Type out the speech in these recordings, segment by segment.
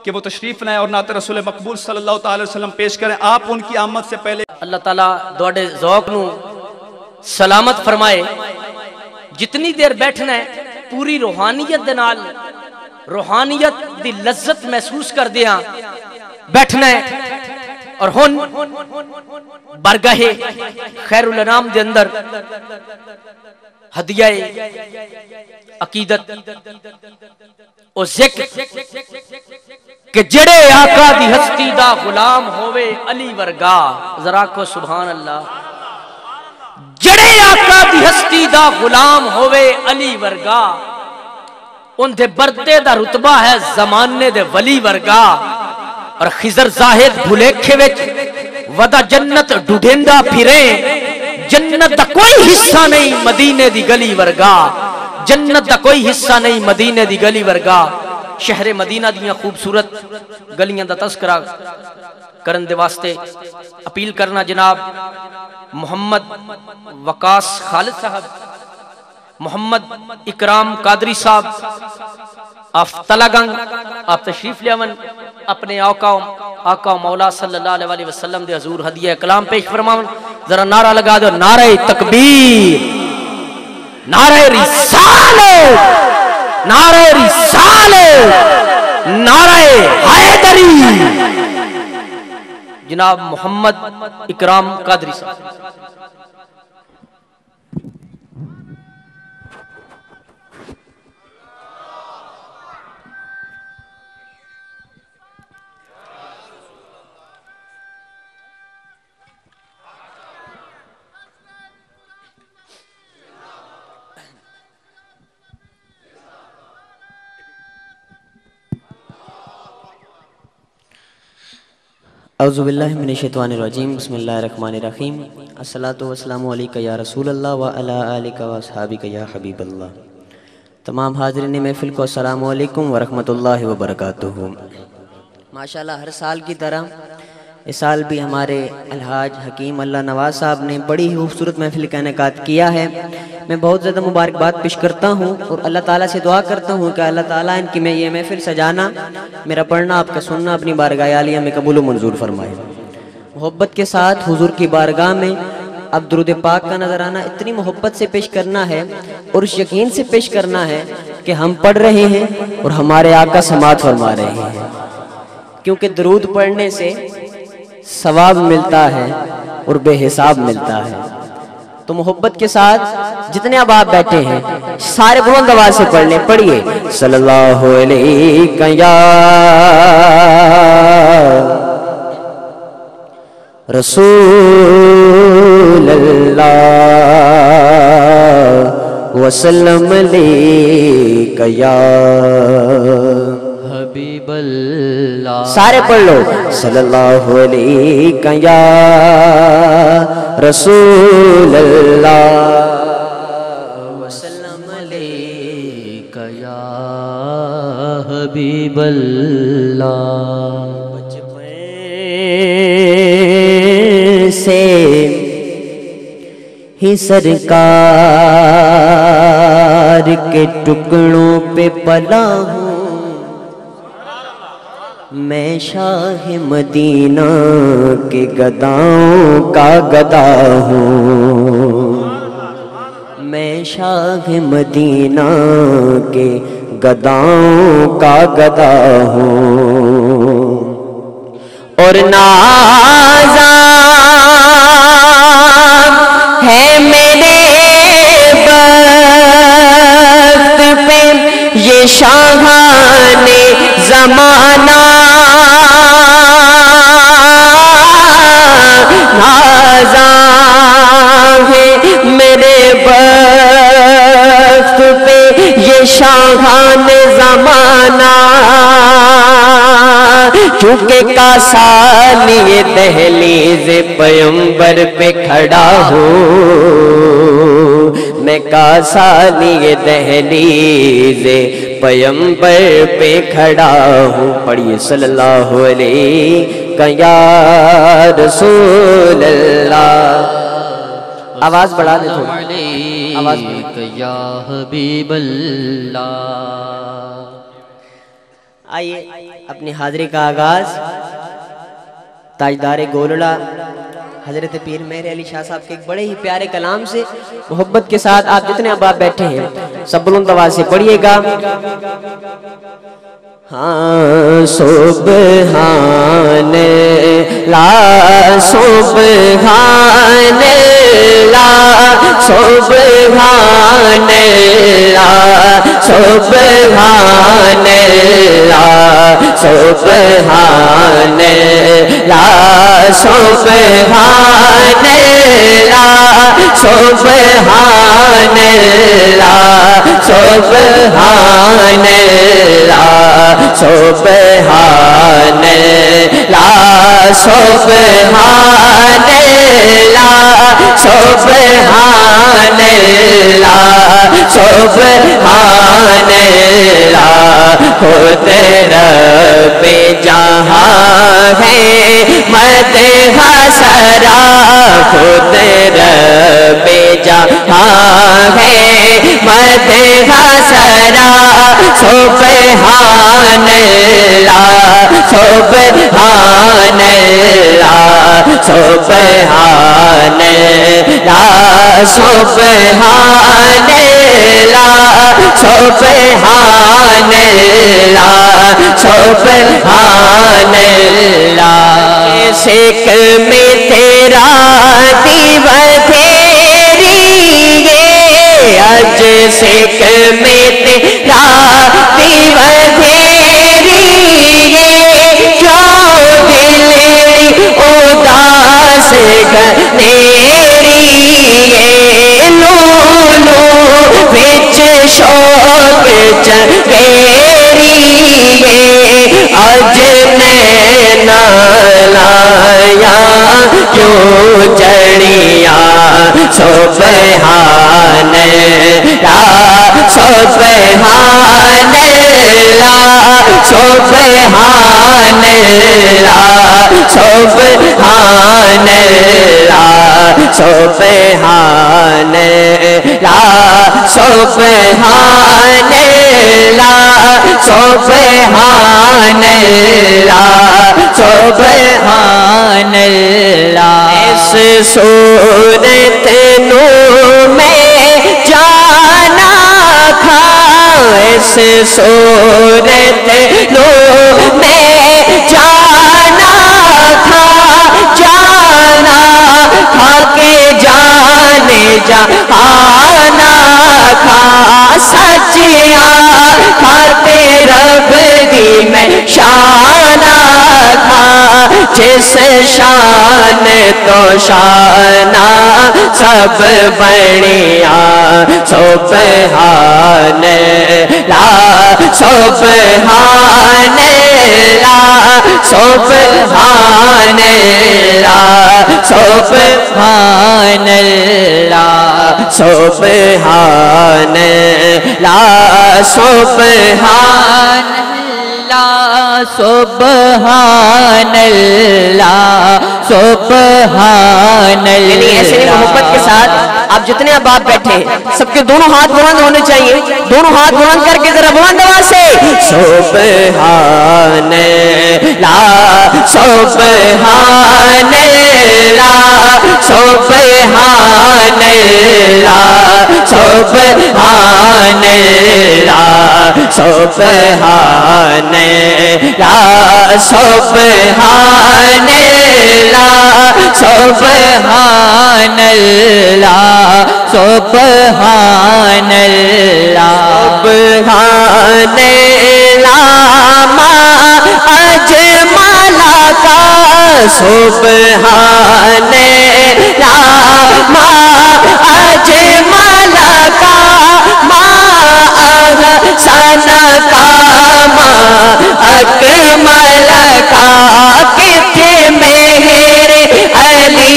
کہ وہ تشریف لائیں اور نعت رسول مقبول صلی اللہ تعالی وسلم پیش کریں. آپ ان کی آمد سے پہلے اللہ تعالیٰ دوڑے ذوق نو سلامت فرمائے. جتنی دیر بیٹھنا ہے پوری روحانیت دے نال روحانیت دی لذت محسوس کر دیا بیٹھنا ہے. اور ہن برگاہ خیر الانام دے اندر ہدیہ عقیدت اور ذکر کہ جڑے آقا دی ہستی دا غلام ہوئے علی ورگا. ذرا کو سبحان اللہ. جڑے آقا دی ہستی دا غلام ہوئے علی ورگا ان دے بردے دا رتبہ ہے زمانے دے ولی ورگا. اور خضر زاہد بھلیکھے وچ ودا جنت ڈھونڈا پھرے جنت دا کوئی حصہ نہیں مدینے دی گلی ورگا. جنت دا کوئی حصہ نہیں مدینے دی گلی ورگا. شہر مدینہ دیاں خوبصورت گلیاں دا تذکرہ کرن دے واسطے اپیل کرنا جناب محمد وقاص خالد صاحب, محمد اکرام قادری صاحب آپ تلگنگ آپ تشریف لیاون اپنے آقا مولا صلی اللہ علیہ وسلم دے حضور ہدیہ کلام پیش فرماون. ذرا نعرہ لگا دو, نعرہ تکبیر, نعرہ رسالت, نعرہ رسالت, نعرہ حیدری. جناب محمد اکرام قادری صاحب. اعوذ باللہ من الشیطان الرجیم. بسم اللہ الرحمن الرحیم. الصلاۃ والسلام علیکہ یا رسول اللہ وعلی آلک واصحابک یا حبیب اللہ. تمام حاضرین محفل کو السلام علیکم ورحمۃ اللہ وبرکاتہ. ماشاءاللہ ہر سال کی طرح اس سال بھی ہمارے الحاج حکیم اللہ نواز صاحب نے بڑی ہی خوبصورت محفل کا انعقاد کیا ہے. میں بہت زیادہ مبارکباد پیش کرتا ہوں اور اللہ تعالیٰ سے دعا کرتا ہوں کہ اللہ تعالیٰ ان کی میں یہ محفل سجانا, میرا پڑھنا, آپ کا سننا اپنی بارگاہ عالیہ میں قبول و منظور فرمائے. محبت کے ساتھ حضور کی بارگاہ میں اب درود پاک کا نظرانہ اتنی محبت سے پیش کرنا ہے اور اس یقین سے پیش کرنا ہے کہ ہم پڑھ رہے ہیں اور ہمارے آقا سماعت فرما رہے ہیں, کیونکہ درود پڑھنے سے ثواب ملتا ہے اور بے حساب ملتا ہے. تو محبت کے ساتھ جتنے اب آپ بیٹھے ہیں سارے بلند آواز سے پڑھ لیں. پڑھیے صلی اللہ علیہ یا رسول اللہ وسلم علیہ یا حبیب اللہ. سارے پڑھ لو صلی اللہ علیہ یا رسول اللہ وسلم علیہ یا حبیب اللہ. بچپن سے ہی سرکار کے ٹکڑوں پہ پلا ہوں, میں شاہ مدینہ کے گداؤں کا گدا ہوں. میں شاہ مدینہ کے گداؤں کا گدا ہوں اور نازاں ہے میرے بخت پہ یہ شاہان زمانہ. نازاں ہے میرے بخت پہ یہ شاہان زمانہ, چونکہ کاسالی دہلیز پیمبر پہ کھڑا ہوں. میں کاسالی دہلیز پیمبر پہ کھڑا ہوں. پڑھیے صلی اللہ علیہ یا رسول اللہ. آواز بڑھا دے تھوڑی, آواز یا حبیب اللہ. آئیے اپنی حاضری کا آغاز تاجدار گولڑا حضرت پیر مہر علی شاہ صاحب کے ایک بڑے ہی پیارے کلام سے محبت کے ساتھ آپ جتنے احباب بیٹھے ہیں سب بلند آواز سے پڑھیے گا. ہاں سبحان اللہ سبحان اللہ سبحان اللہ سبحان اللہ سبحان اللہ سبحان اللہ سبحان اللہ سبحان اللہ سبحان اللہ سبحان اللہ سبحان اللہ سبحان اللہ خود رب جہاں ہے مدح سرا خود رب جہاں ہے مدح سرا سبحان اللہ سبحان اللہ سبحان اللہ سبحان اللہ سبحان اللہ سبحان اللہ سکھ میں تیرا دیو تیری اج سکھ میں تیرا دیو تیری جو دل اداس گھنیری لولو بچ شوق چنگیری اج نینا لایا کیوں جڑیاں سبحان اللہ سبحان اللہ سبحان اللہ سبحان اللہ سبحان اللہ سبحان اللہ سبحان اللہ سبحان اللہ اس صورت نو میں جانا تھا اس صورت نو میں جانا تھا جانا تھا کہ جانے جہانا تھا سچیا تھا رب دی میں شانہ تھا جس شان تو شانہ سب بڑھیا سبحان اللہ سبحان اللہ سبحان اللہ سبحان اللہ سبحان اللہ سبحان اللہ سبحان اللہ سبحان اللہ. ایسے ہی محبت کے ساتھ آپ جتنے احباب بیٹھے ہیں سب کے دونوں ہاتھ بلند ہونے چاہیے. دونوں ہاتھ بلند کر کے ذرا بلند آواز سے سبحان اللہ سبحان اللہ سبحان اللہ سبحان اللہ سبحان اللہ سبحان اللہ سبحان اللہ سبحان اللہ سبحان اللہ ما اجمل کا سبحان اللہ ما اجمل کا ما احسن کا ما اکمل کا کتھے مہر علی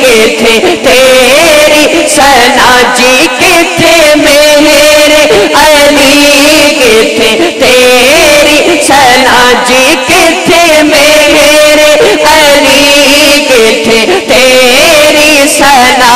کتھے تیری ثنا جی کتھے مہر علی کتھے تیری ثنا جی کتھے مہر علی کتھے تیری ثنا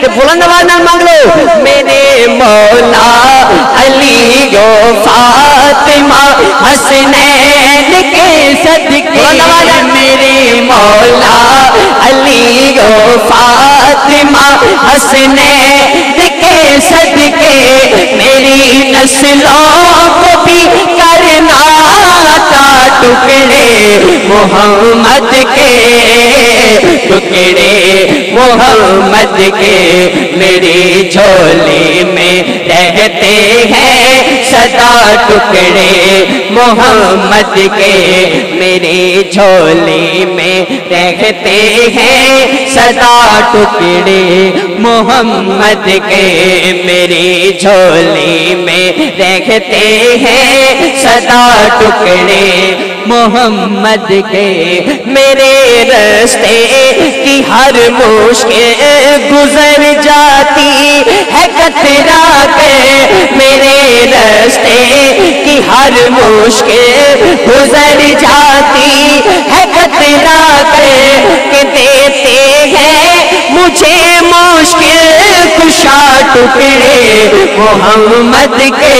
تے بلند آواز نال مانگ لو میرے مولا علی و فاطمہ حسنین کے صدقے میرے مولا علی و فاطمہ حسنین کے صدقے میری نسلوں کو بھی کرنا تھا ٹکڑے محمد کے ٹکڑے محمد کے میری جھولی میں رہتے ہیں سدا ٹکڑے محمد کے میری جھولی میں رہتے ہیں سدا ٹکڑے محمد کے میری جھولی میں رہتے ہیں سدا ٹکڑے محمد کے میرے راستے کی ہر مشکل گزر جاتی ہے کترا کے میرے راستے کی ہر مشکل گزر جاتی ہے کترا کے دیتے ہیں مجھے مشکل کشا ٹکڑے محمد کے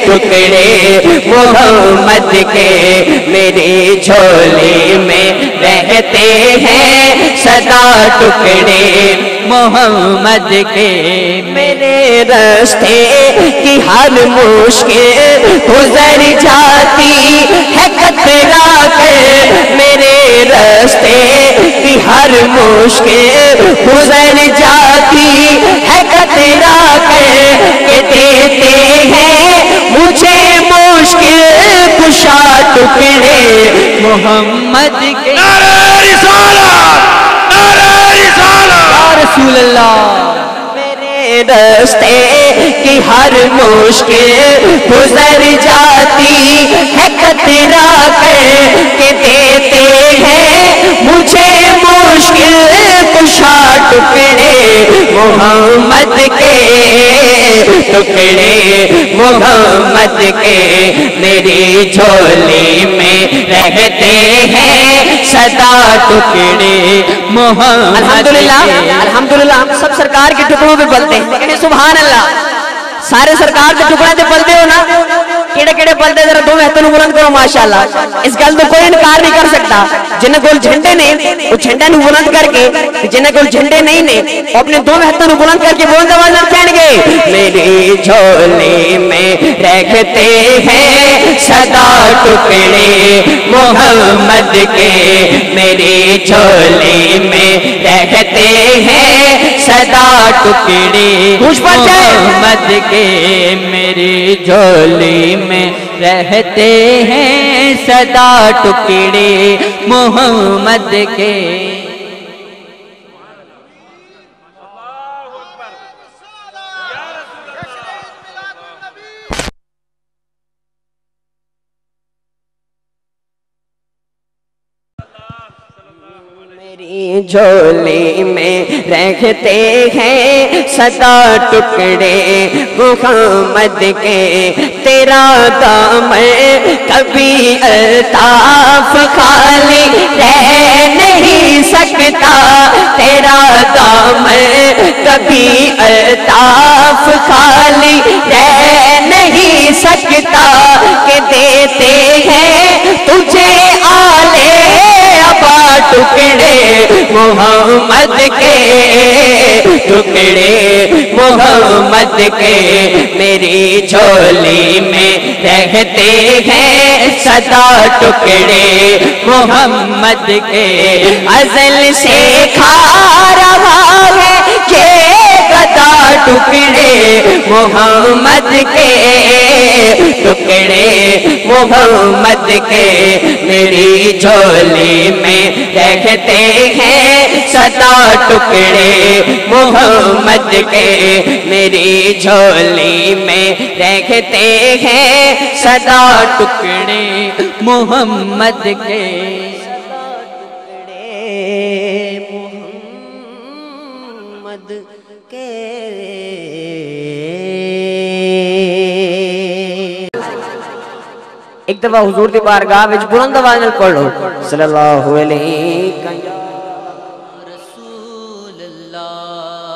ٹکڑے محمد کے میری جھولی میں رہتے ہیں سدا ٹکڑے محمد کے میرے راستے کی ہر مشکل گزر جاتی ہے کترا کے میرے راستے کی ہر مشکل گزر جاتی ہے کترا کے دیتے ہیں مجھے مشکل کشا ٹکڑے محمد کے نعرہ رسالت یا رسول اللہ میرے راستے کی ہر مشکل گزر جاتی ہے کترا کے دیتے ہیں مجھے مشکل کشا ٹکڑے محمد کے ٹکڑے محمد کے میری جھولی میں رہتے ہیں سدا ٹکڑے محمد الحمدللہ ہم سب سرکار کے ٹکڑوں پہ پلتے ہیں لیکن سبحان اللہ سارے سرکار کے ٹکڑے پہ پلتے ہو نا کیڑے کیڑے پلتے ذرا دو ہاتھوں نوں بلند کرو ماشاءاللہ اس گل تو کوئی انکار نہیں کر سکتا جنہیں کول جھنڈے نے وہ جھنڈے نوں بلند کر کے جنہیں کول جھنڈے نہیں نے وہ اپنے دو ہاتھوں نوں بلند کر کے بلند آواز نال کہن گے میری جھولی میں رہتے ہیں سدا ٹکڑے محمد کے میری جھولی میں رہتے ہیں سدا ٹکڑے محمد کے میری جھولی میں رہتے ہیں سدا ٹکڑے محمد کے جھولی میں رہتے ہیں سدا ٹکڑے محمد کے تیرا دامن کبھی الطاف خالی رہ نہیں سکتا تیرا دامن کبھی الطاف خالی رہ نہیں سکتا کہ دیتے ہیں تجھے آلے ابا ٹکڑے محمد کے ٹکڑے محمد کے میری جھولی میں رہتے ہیں سدا ٹکڑے محمد کے ازل سے کھا رہا ہے یہ گدا ٹکڑے محمد کے ٹکڑے محمد کے میری جھولی میں رہتے ہیں سدا ٹکڑے محمد کے میری جھولی میں رہتے ہیں سدا ٹکڑے محمد کے محمد کے ایک دفعہ حضور دی بارگاہ وچ بلند آواز نال پڑھ لو صلی اللہ علیہ وسلم رسول اللہ